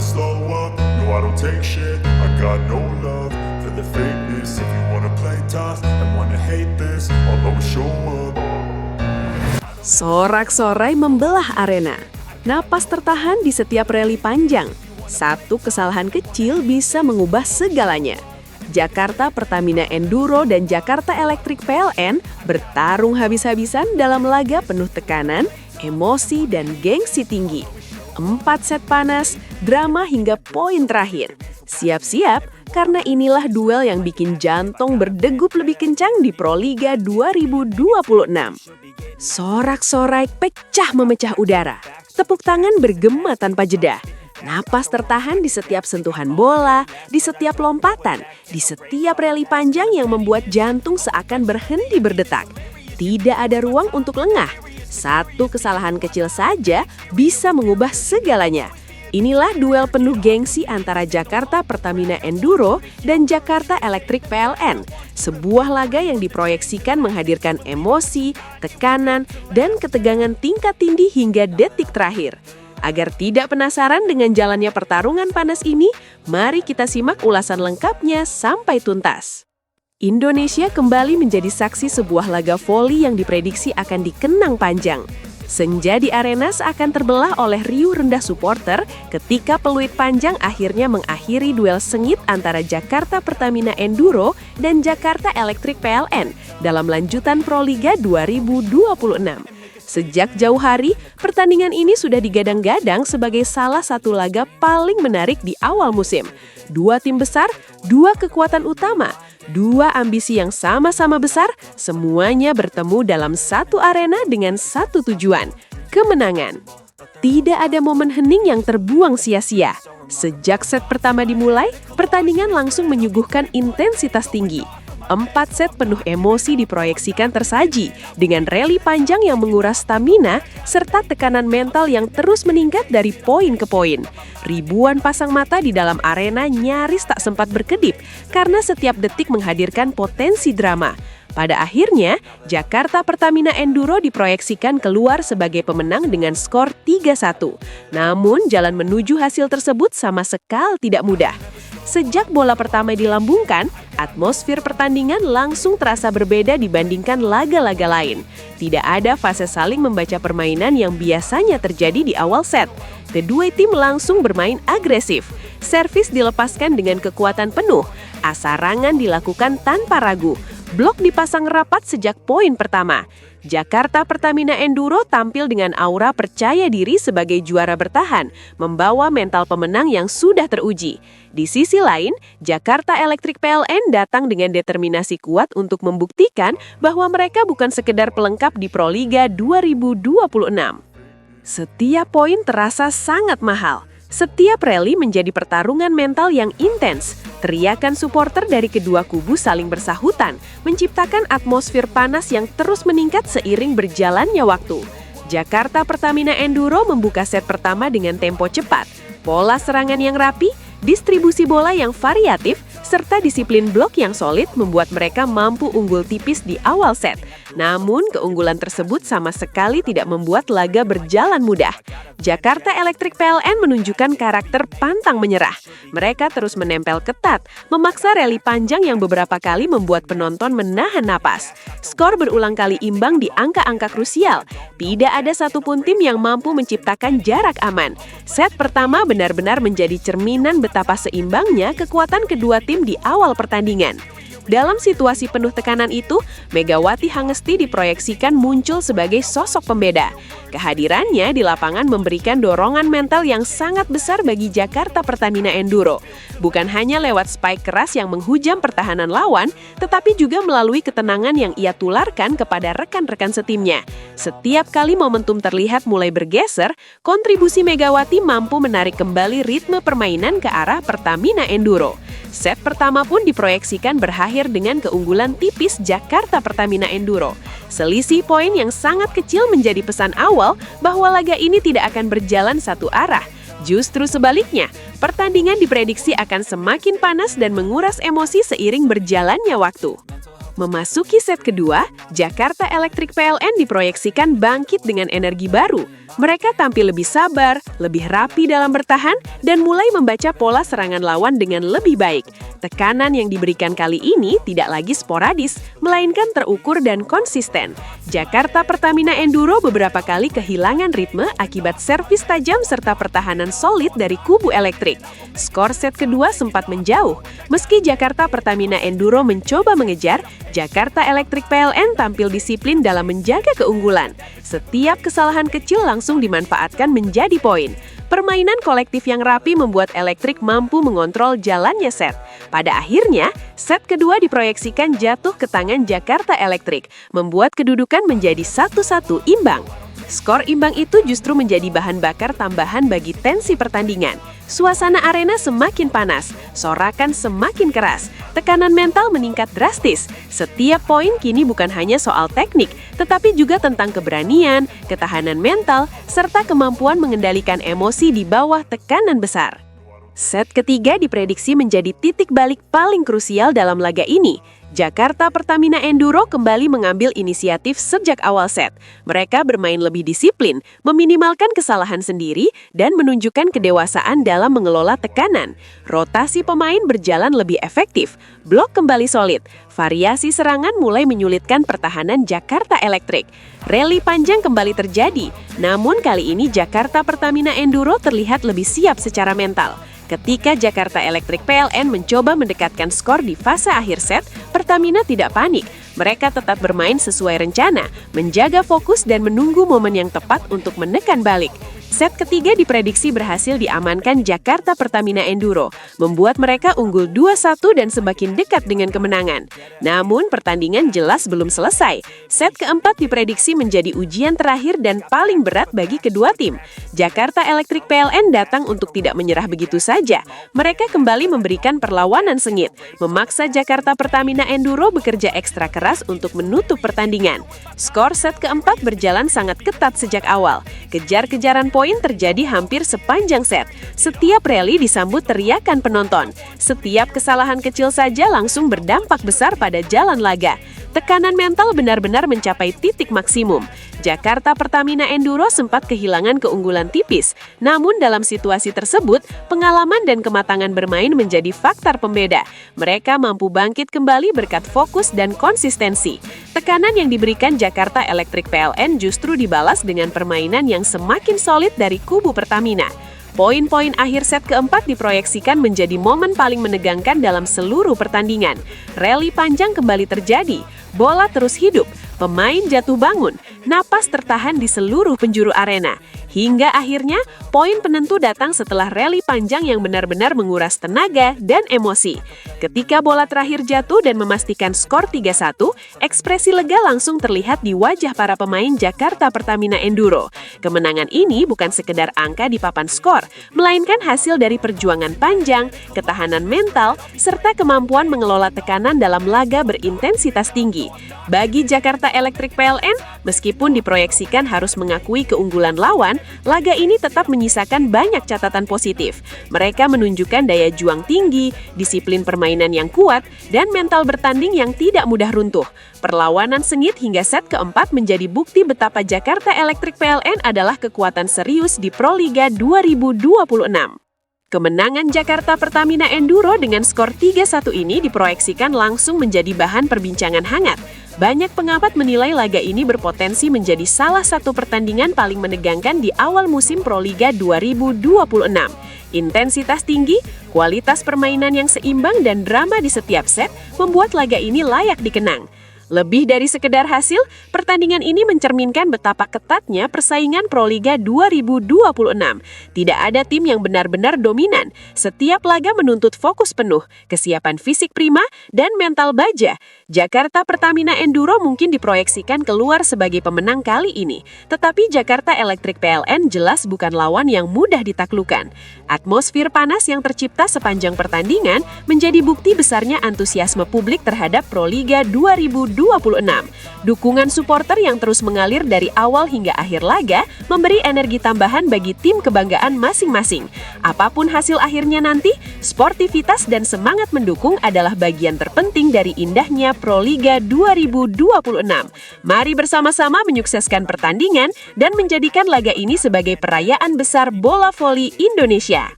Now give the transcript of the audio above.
slow up. No, I don't take shit. I got no love for the fakeness. If you wanna play tough and wanna hate this, I'll always show up. Sorak-sorai membelah arena. Napas tertahan di setiap rally panjang. Satu kesalahan kecil bisa mengubah segalanya. Jakarta Pertamina Enduro dan Jakarta Electric PLN bertarung habis-habisan dalam laga penuh tekanan, emosi, dan gengsi tinggi. 4 set panas, drama hingga poin terakhir. Siap-siap, karena inilah duel yang bikin jantung berdegup lebih kencang di Proliga 2026. Sorak-sorai pecah memecah udara. Tepuk tangan bergema tanpa jeda. Napas tertahan di setiap sentuhan bola, di setiap lompatan, di setiap rally panjang yang membuat jantung seakan berhenti berdetak. Tidak ada ruang untuk lengah. Satu kesalahan kecil saja bisa mengubah segalanya. Inilah duel penuh gengsi antara Jakarta Pertamina Enduro dan Jakarta Electric PLN. Sebuah laga yang diproyeksikan menghadirkan emosi, tekanan, dan ketegangan tingkat tinggi hingga detik terakhir. Agar tidak penasaran dengan jalannya pertarungan panas ini, mari kita simak ulasan lengkapnya sampai tuntas. Indonesia kembali menjadi saksi sebuah laga voli yang diprediksi akan dikenang panjang. Senja di arena seakan terbelah oleh riuh rendah supporter ketika peluit panjang akhirnya mengakhiri duel sengit antara Jakarta Pertamina Enduro dan Jakarta Electric PLN dalam lanjutan Proliga 2026. Sejak jauh hari, pertandingan ini sudah digadang-gadang sebagai salah satu laga paling menarik di awal musim. Dua tim besar, dua kekuatan utama, dua ambisi yang sama-sama besar, semuanya bertemu dalam satu arena dengan satu tujuan, kemenangan. Tidak ada momen hening yang terbuang sia-sia. Sejak set pertama dimulai, pertandingan langsung menyuguhkan intensitas tinggi. 4 set penuh emosi diproyeksikan tersaji dengan rally panjang yang menguras stamina serta tekanan mental yang terus meningkat dari poin ke poin. Ribuan pasang mata di dalam arena nyaris tak sempat berkedip karena setiap detik menghadirkan potensi drama. Pada akhirnya, Jakarta Pertamina Enduro diproyeksikan keluar sebagai pemenang dengan skor 3-1. Namun, jalan menuju hasil tersebut sama sekali tidak mudah. Sejak bola pertama dilambungkan, atmosfer pertandingan langsung terasa berbeda dibandingkan laga-laga lain. Tidak ada fase saling membaca permainan yang biasanya terjadi di awal set. Kedua tim langsung bermain agresif. Servis dilepaskan dengan kekuatan penuh. Asarangan dilakukan tanpa ragu. Blok dipasang rapat sejak poin pertama. Jakarta Pertamina Enduro tampil dengan aura percaya diri sebagai juara bertahan, membawa mental pemenang yang sudah teruji. Di sisi lain, Jakarta Electric PLN datang dengan determinasi kuat untuk membuktikan bahwa mereka bukan sekedar pelengkap di Proliga 2026. Setiap poin terasa sangat mahal. Setiap rally menjadi pertarungan mental yang intens. Teriakan supporter dari kedua kubu saling bersahutan, menciptakan atmosfer panas yang terus meningkat seiring berjalannya waktu. Jakarta Pertamina Enduro membuka set pertama dengan tempo cepat, pola serangan yang rapi, distribusi bola yang variatif, serta disiplin blok yang solid membuat mereka mampu unggul tipis di awal set. Namun, keunggulan tersebut sama sekali tidak membuat laga berjalan mudah. Jakarta Electric PLN menunjukkan karakter pantang menyerah. Mereka terus menempel ketat, memaksa rally panjang yang beberapa kali membuat penonton menahan napas. Skor berulang kali imbang di angka-angka krusial. Tidak ada satupun tim yang mampu menciptakan jarak aman. Set pertama benar-benar menjadi cerminan betapa seimbangnya kekuatan kedua tim di awal pertandingan. Dalam situasi penuh tekanan itu, Megawati Hangesti diproyeksikan muncul sebagai sosok pembeda. Kehadirannya di lapangan memberikan dorongan mental yang sangat besar bagi Jakarta Pertamina Enduro. Bukan hanya lewat spike keras yang menghujam pertahanan lawan, tetapi juga melalui ketenangan yang ia tularkan kepada rekan-rekan setimnya. Setiap kali momentum terlihat mulai bergeser, kontribusi Megawati mampu menarik kembali ritme permainan ke arah Pertamina Enduro. Set pertama pun diproyeksikan berakhir dengan keunggulan tipis Jakarta Pertamina Enduro. Selisih poin yang sangat kecil menjadi pesan awal bahwa laga ini tidak akan berjalan satu arah. Justru sebaliknya, pertandingan diprediksi akan semakin panas dan menguras emosi seiring berjalannya waktu. Memasuki set kedua, Jakarta Electric PLN diproyeksikan bangkit dengan energi baru. Mereka tampil lebih sabar, lebih rapi dalam bertahan, dan mulai membaca pola serangan lawan dengan lebih baik. Tekanan yang diberikan kali ini tidak lagi sporadis, melainkan terukur dan konsisten. Jakarta Pertamina Enduro beberapa kali kehilangan ritme akibat servis tajam serta pertahanan solid dari kubu elektrik. Skor set kedua sempat menjauh. Meski Jakarta Pertamina Enduro mencoba mengejar, Jakarta Electric PLN tampil disiplin dalam menjaga keunggulan. Setiap kesalahan kecil langsung dimanfaatkan menjadi poin. Permainan kolektif yang rapi membuat elektrik mampu mengontrol jalannya set. Pada akhirnya, set kedua diproyeksikan jatuh ke tangan Jakarta Electric, membuat kedudukan menjadi 1-1 imbang. Skor imbang itu justru menjadi bahan bakar tambahan bagi tensi pertandingan. Suasana arena semakin panas, sorakan semakin keras, tekanan mental meningkat drastis. Setiap poin kini bukan hanya soal teknik, tetapi juga tentang keberanian, ketahanan mental, serta kemampuan mengendalikan emosi di bawah tekanan besar. Set ketiga diprediksi menjadi titik balik paling krusial dalam laga ini. Jakarta Pertamina Enduro kembali mengambil inisiatif sejak awal set. Mereka bermain lebih disiplin, meminimalkan kesalahan sendiri, dan menunjukkan kedewasaan dalam mengelola tekanan. Rotasi pemain berjalan lebih efektif, blok kembali solid, variasi serangan mulai menyulitkan pertahanan Jakarta Electric. Rally panjang kembali terjadi, namun kali ini Jakarta Pertamina Enduro terlihat lebih siap secara mental. Ketika Jakarta Electric PLN mencoba mendekatkan skor di fase akhir set, Pertamina tidak panik. Mereka tetap bermain sesuai rencana, menjaga fokus dan menunggu momen yang tepat untuk menekan balik. Set ketiga diprediksi berhasil diamankan Jakarta Pertamina Enduro, membuat mereka unggul 2-1 dan semakin dekat dengan kemenangan. Namun, pertandingan jelas belum selesai. Set keempat diprediksi menjadi ujian terakhir dan paling berat bagi kedua tim. Jakarta Electric PLN datang untuk tidak menyerah begitu saja. Mereka kembali memberikan perlawanan sengit, memaksa Jakarta Pertamina Enduro bekerja ekstra keras untuk menutup pertandingan. Skor set keempat berjalan sangat ketat sejak awal. Kejar-kejaran poin terjadi hampir sepanjang set. Setiap rally disambut teriakan penonton. Setiap kesalahan kecil saja langsung berdampak besar pada jalan laga. Tekanan mental benar-benar mencapai titik maksimum. Jakarta Pertamina Enduro sempat kehilangan keunggulan tipis. Namun dalam situasi tersebut, pengalaman dan kematangan bermain menjadi faktor pembeda. Mereka mampu bangkit kembali berkat fokus dan konsistensi. Tekanan yang diberikan Jakarta Electric PLN justru dibalas dengan permainan yang semakin solid dari kubu Pertamina. Poin-poin akhir set keempat diproyeksikan menjadi momen paling menegangkan dalam seluruh pertandingan. Rally panjang kembali terjadi, bola terus hidup, pemain jatuh bangun, napas tertahan di seluruh penjuru arena. Hingga akhirnya, poin penentu datang setelah rally panjang yang benar-benar menguras tenaga dan emosi. Ketika bola terakhir jatuh dan memastikan skor 3-1, ekspresi lega langsung terlihat di wajah para pemain Jakarta Pertamina Enduro. Kemenangan ini bukan sekedar angka di papan skor, melainkan hasil dari perjuangan panjang, ketahanan mental, serta kemampuan mengelola tekanan dalam laga berintensitas tinggi. Bagi Jakarta Electric PLN, meskipun diproyeksikan harus mengakui keunggulan lawan, laga ini tetap menyisakan banyak catatan positif. Mereka menunjukkan daya juang tinggi, disiplin permainan yang kuat, dan mental bertanding yang tidak mudah runtuh. Perlawanan sengit hingga set keempat menjadi bukti betapa Jakarta Electric PLN adalah kekuatan serius di Proliga 2026. Kemenangan Jakarta Pertamina Enduro dengan skor 3-1 ini diproyeksikan langsung menjadi bahan perbincangan hangat. Banyak pengamat menilai laga ini berpotensi menjadi salah satu pertandingan paling menegangkan di awal musim Proliga 2026. Intensitas tinggi, kualitas permainan yang seimbang dan drama di setiap set membuat laga ini layak dikenang. Lebih dari sekedar hasil, pertandingan ini mencerminkan betapa ketatnya persaingan Proliga 2026. Tidak ada tim yang benar-benar dominan. Setiap laga menuntut fokus penuh, kesiapan fisik prima, dan mental baja. Jakarta Pertamina Enduro mungkin diproyeksikan keluar sebagai pemenang kali ini. Tetapi Jakarta Electric PLN jelas bukan lawan yang mudah ditaklukkan. Atmosfer panas yang tercipta sepanjang pertandingan menjadi bukti besarnya antusiasme publik terhadap Proliga 2026. Dukungan supporter yang terus mengalir dari awal hingga akhir laga memberi energi tambahan bagi tim kebanggaan masing-masing. Apapun hasil akhirnya nanti, sportivitas dan semangat mendukung adalah bagian terpenting dari indahnya Proliga 2026. Mari bersama-sama menyukseskan pertandingan dan menjadikan laga ini sebagai perayaan besar bola voli Indonesia.